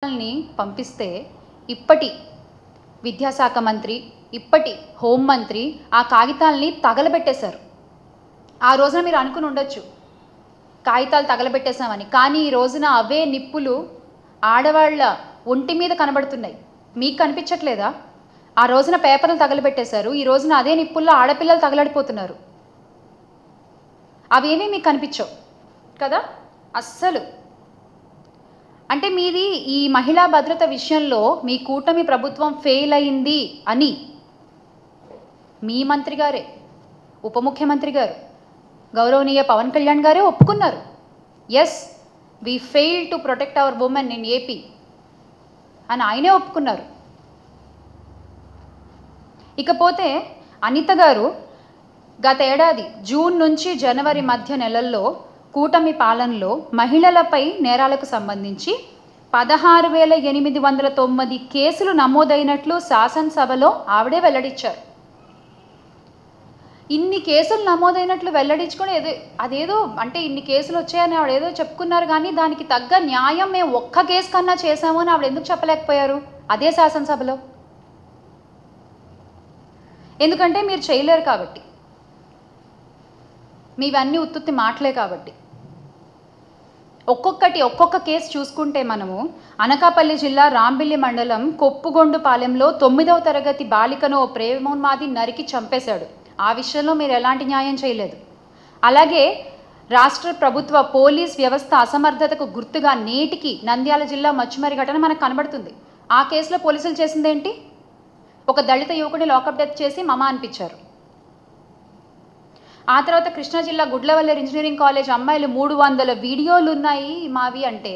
ని పంపిస్తే ఇప్పటి విద్యాశాఖ మంత్రి ఇప్పటి హోం మంత్రి ఆ కాగితాల్ని తగలబెట్టేశారు. ఆ రోజున మీరు అనుకుని ఉండొచ్చు కాగితాలు తగలబెట్టేశామని. కానీ ఈ రోజున అవే నిప్పులు ఆడవాళ్ళ ఒంటి మీద కనబడుతున్నాయి. మీకు కనిపించట్లేదా? ఆ రోజున పేపర్లు తగలబెట్టేశారు, ఈ రోజున అదే నిప్పుల్లో ఆడపిల్లలు తగలడిపోతున్నారు. అవేమీ మీకు కనిపించవు కదా అస్సలు. అంటే మీది ఈ మహిళా భద్రత విషయంలో మీ కూటమి ప్రభుత్వం ఫెయిల్ అయింది అని మీ మంత్రి గారే, ఉప ముఖ్యమంత్రి గారు, గౌరవనీయ పవన్ కళ్యాణ్ గారే ఒప్పుకున్నారు. Yes, we fail to protect our women in AP అని ఆయనే ఒప్పుకున్నారు. ఇకపోతే అనిత గారు గత ఏడాది జూన్ నుంచి జనవరి మధ్య నెలల్లో కూటమి పాలనలో మహిళలపై నేరాలకు సంబంధించి 16,809 కేసులు నమోదైనట్లు శాసనసభలో ఆవిడే వెల్లడించారు. ఇన్ని కేసులు నమోదైనట్లు వెల్లడించుకొని అదేదో అంటే ఇన్ని కేసులు వచ్చాయని ఆవిడ ఏదో చెప్పుకున్నారు, కానీ దానికి తగ్గ న్యాయం మేము ఒక్క కేసు కన్నా చేశాము అని ఆవిడ ఎందుకు చెప్పలేకపోయారు అదే శాసనసభలో? ఎందుకంటే మీరు చేయలేరు కాబట్టి, మీవన్నీ ఉత్తుత్తి మాటలే కాబట్టి. ఒక్కొక్క కేసు చూసుకుంటే మనము అనకాపల్లి జిల్లా రాంబిల్లి మండలం కొప్పుగొండుపాలెంలో 9వ తరగతి బాలికను ఓ ప్రేమోన్మాది నరికి చంపేశాడు. ఆ విషయంలో మీరు ఎలాంటి న్యాయం చేయలేదు. అలాగే రాష్ట్ర ప్రభుత్వ పోలీస్ వ్యవస్థ అసమర్థతకు గుర్తుగా నేటికి నంద్యాల జిల్లా మచ్చుమరి ఘటన మనకు కనబడుతుంది. ఆ కేసులో పోలీసులు చేసిందేంటి? ఒక దళిత యువకుడిని లాకప్ డెత్ చేసి మమ అనిపించారు. ఆ తర్వాత కృష్ణా జిల్లా గుడ్లవల్లేరు ఇంజనీరింగ్ కాలేజ్ అమ్మాయిలు 300 వీడియోలు ఉన్నాయి మావి అంటే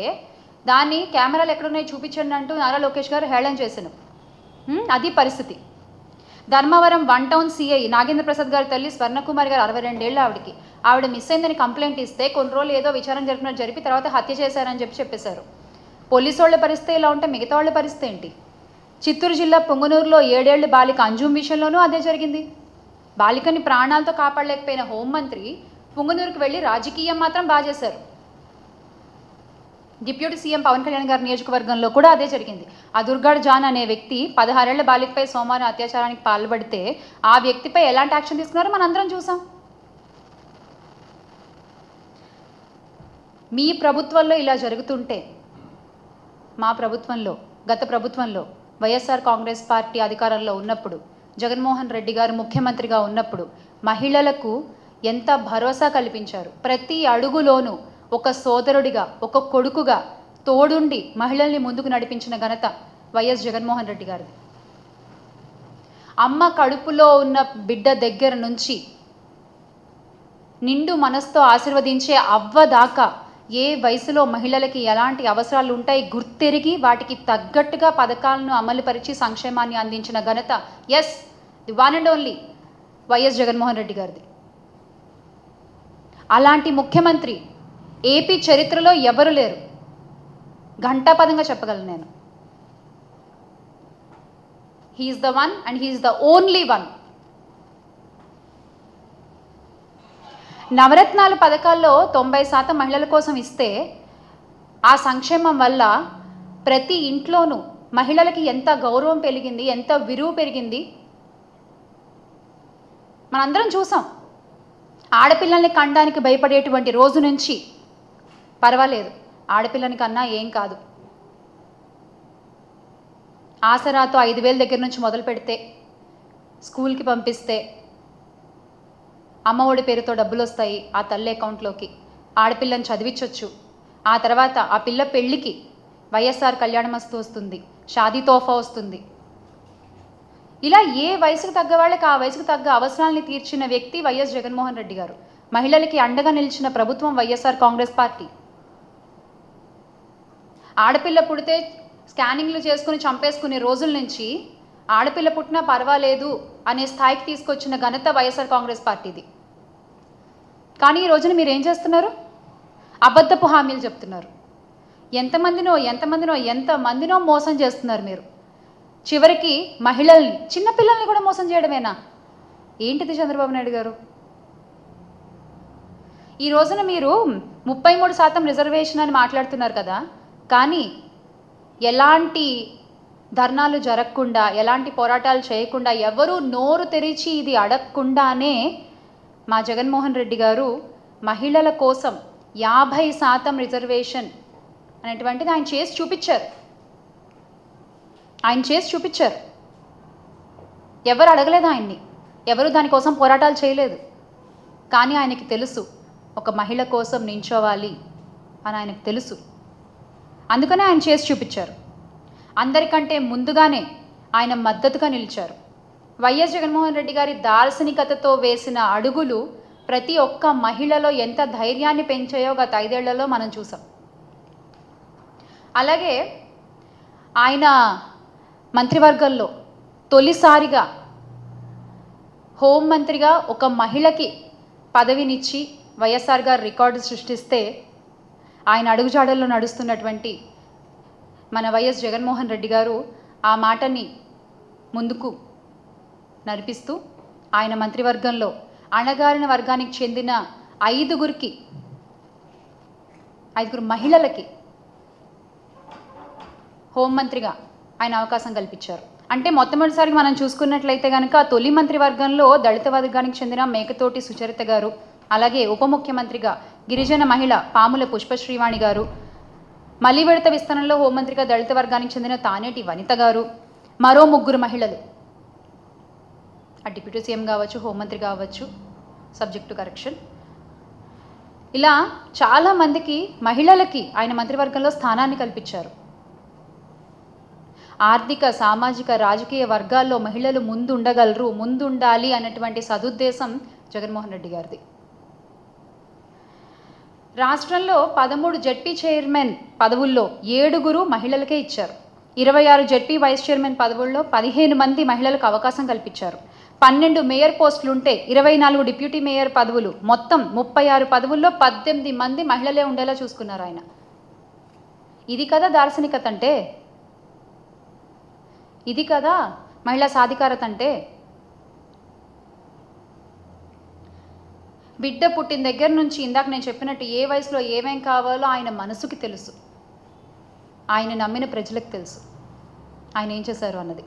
దాన్ని కెమెరాలు ఎక్కడున్నాయి చూపించండి అంటూ నారా లోకేష్ గారు హేళన చేశాను. అది పరిస్థితి. ధర్మవరం 1 టౌన్ సిఐ నాగేంద్ర ప్రసాద్ గారి తల్లి స్వర్ణకుమారి గారు 62 ఏళ్ళు ఆవిడ మిస్ అయిందని కంప్లైంట్ ఇస్తే కొన్ని రోజులు ఏదో విచారణ జరిపి తర్వాత హత్య చేశారని చెప్పేశారు. పోలీసు వాళ్ళ పరిస్థితి ఇలా ఉంటే మిగతా వాళ్ళ పరిస్థితి ఏంటి? చిత్తూరు జిల్లా పొంగునూరులో 7 ఏళ్ల బాలిక అంజుమ్ విషయంలోనూ అదే జరిగింది. బాలికని ప్రాణాలతో కాపాడలేకపోయిన హోంమంత్రి పొంగునూరుకు వెళ్ళి రాజకీయం మాత్రం బాగా చేశారు. డిప్యూటీ సీఎం పవన్ కళ్యాణ్ గారి నియోజకవర్గంలో కూడా అదే జరిగింది. ఆ దుర్గాడ్ జాన్ అనే వ్యక్తి 16 ఏళ్ల బాలికపై సోమవారం అత్యాచారానికి పాల్పడితే ఆ వ్యక్తిపై ఎలాంటి యాక్షన్ తీసుకున్నారో మనందరం చూసాం. మీ ప్రభుత్వంలో ఇలా జరుగుతుంటే మా ప్రభుత్వంలో, గత ప్రభుత్వంలో వైఎస్ఆర్ కాంగ్రెస్ పార్టీ అధికారంలో ఉన్నప్పుడు, జగన్మోహన్ రెడ్డి గారు ముఖ్యమంత్రిగా ఉన్నప్పుడు మహిళలకు ఎంత భరోసా కల్పించారు. ప్రతి అడుగులోనూ ఒక సోదరుడిగా, ఒక కొడుకుగా తోడుండి మహిళల్ని ముందుకు నడిపించిన ఘనత వైఎస్ జగన్మోహన్ రెడ్డి గారిది. అమ్మ కడుపులో ఉన్న బిడ్డ దగ్గర నుంచి నిండు మనసుతో ఆశీర్వదించే అవ్వ దాకా ఏ వయసులో మహిళలకి ఎలాంటి అవసరాలు ఉంటాయి గుర్తెరిగి వాటికి తగ్గట్టుగా పథకాలను అమలుపరిచి సంక్షేమాన్ని అందించిన ఘనత is the one and only YS Jaganmohan Reddy గారిది. అలాంటి ముఖ్యమంత్రి ఏపీ చరిత్రలో ఎవరు లేరు. ఘంటాపదంగా చెప్పగలను నేను. He is the one and he is the only one. నవరత్నాల పథకాల్లో 90% మహిళల కోసం ఇస్తే ఆ సంక్షేమం వల్ల ప్రతి ఇంట్లోనూ మహిళలకి ఎంత గౌరవం పెరిగింది, ఎంత విలువ పెరిగింది మనందరం చూసాం. ఆడపిల్లల్ని కనడానికి భయపడేటువంటి రోజు నుంచి పర్వాలేదు, ఆడపిల్లని కన్నా ఏం కాదు, ఆసరాతో 5,000 దగ్గర నుంచి మొదలు పెడితే స్కూల్కి పంపిస్తే అమ్మఒడి పేరుతో డబ్బులు వస్తాయి ఆ తల్లి అకౌంట్లోకి, ఆడపిల్లని చదివించవచ్చు. ఆ తర్వాత ఆ పిల్ల పెళ్ళికి వైఎస్ఆర్ కళ్యాణమస్తు వస్తుంది, షాదీ తోఫా వస్తుంది. ఇలా ఏ వయసుకు తగ్గ వాళ్ళకి ఆ వయసుకు తగ్గ అవసరాలని తీర్చిన వ్యక్తి వైఎస్ జగన్మోహన్ రెడ్డి గారు. మహిళలకి అండగా నిలిచిన ప్రభుత్వం వైఎస్ఆర్ కాంగ్రెస్ పార్టీ. ఆడపిల్ల పుడితే స్కానింగ్లు చేసుకుని చంపేసుకునే రోజుల నుంచి ఆడపిల్ల పుట్టినా పర్వాలేదు అనే స్థాయికి తీసుకొచ్చిన ఘనత వైఎస్ఆర్ కాంగ్రెస్ పార్టీది. కానీ ఈ రోజున మీరు ఏం చేస్తున్నారు? అబద్ధపు హామీలు చెప్తున్నారు. ఎంతమందినో మోసం చేస్తున్నారు మీరు. చివరికి మహిళల్ని, చిన్నపిల్లల్ని కూడా మోసం చేయడమేనా? ఏంటిది చంద్రబాబు నాయుడు గారు? ఈ రోజున మీరు 33% రిజర్వేషన్ అని మాట్లాడుతున్నారు కదా, కానీ ఎలాంటి ధర్నాలు జరగకుండా, ఎలాంటి పోరాటాలు చేయకుండా, ఎవరు నోరు తెరిచి ఇది అడగకుండానే మా జగన్మోహన్ రెడ్డి గారు మహిళల కోసం 50% రిజర్వేషన్ అనేటువంటిది ఆయన చేసి చూపించారు. ఎవరు అడగలేదు ఆయన్ని, ఎవరు దానికోసం పోరాటాలు చేయలేదు. కానీ ఆయనకి తెలుసు ఒక మహిళ కోసం నించోవాలి అని ఆయనకు తెలుసు. అందుకనే ఆయన చేసి చూపించారు. అందరికంటే ముందుగానే ఆయన మద్దతుగా నిలిచారు. వైఎస్ జగన్మోహన్ రెడ్డి గారి దార్శనికతతో వేసిన అడుగులు ప్రతి ఒక్క మహిళలో ఎంత ధైర్యాన్ని పెంచాయో గత 5 ఏళ్లలో మనం చూసాం. అలాగే ఆయన మంత్రివర్గంలో తొలిసారిగా హోంమంత్రిగా ఒక మహిళకి పదవినిచ్చి వైఎస్ఆర్ గారు రికార్డు సృష్టిస్తే, ఆయన అడుగుజాడల్లో నడుస్తున్నటువంటి మన వైఎస్ జగన్మోహన్ రెడ్డి గారు ఆ మాటని ముందుకు నడిపిస్తూ ఆయన మంత్రివర్గంలో అణగారిన వర్గానికి చెందిన 5 మహిళలకి హోంమంత్రిగా ఆయన అవకాశం కల్పించారు. అంటే మొట్టమొదటిసారికి మనం చూసుకున్నట్లయితే కనుక తొలి మంత్రివర్గంలో దళిత వర్గానికి చెందిన మేకతోటి సుచరిత గారు, అలాగే ఉప ముఖ్యమంత్రిగా గిరిజన మహిళ పాముల పుష్పశ్రీవాణి గారు, మళ్లీ విడత విస్తరణలో హోంమంత్రిగా దళిత వర్గానికి చెందిన తానేటి వనిత గారు, మరో 3 మహిళలు, డిప్యూటీ సీఎం కావచ్చు, హోంమంత్రి కావచ్చు, సబ్జెక్ట్ టు కరెక్షన్, ఇలా చాలామందికి మహిళలకి ఆయన మంత్రివర్గంలో స్థానాన్ని కల్పించారు. ఆర్థిక, సామాజిక, రాజకీయ వర్గాల్లో మహిళలు ముందుండాలి అన్నటువంటి సదుద్దేశం జగన్మోహన్ రెడ్డి గారిది. రాష్ట్రంలో 13 జడ్పీ చైర్మన్ పదవుల్లో 7 మహిళలకే ఇచ్చారు. 26 జడ్పీ వైస్ చైర్మన్ పదవుల్లో 15 మంది మహిళలకు అవకాశం కల్పించారు. 12 మేయర్ పోస్టులుంటే 24 డిప్యూటీ మేయర్ పదవులు, మొత్తం 36 పదవుల్లో 18 మంది మహిళలే ఉండేలా చూసుకున్నారు ఆయన. ఇది కదా దార్శనికత అంటే, ఇది కదా మహిళా సాధికారత అంటే. బిడ్డ పుట్టిన దగ్గర నుంచి ఇందాక నేను చెప్పినట్టు ఏ వయసులో ఏమేం కావాలో ఆయన మనసుకి తెలుసు, ఆయన నమ్మిన ప్రజలకు తెలుసు ఆయన ఏం చేశారు అన్నది.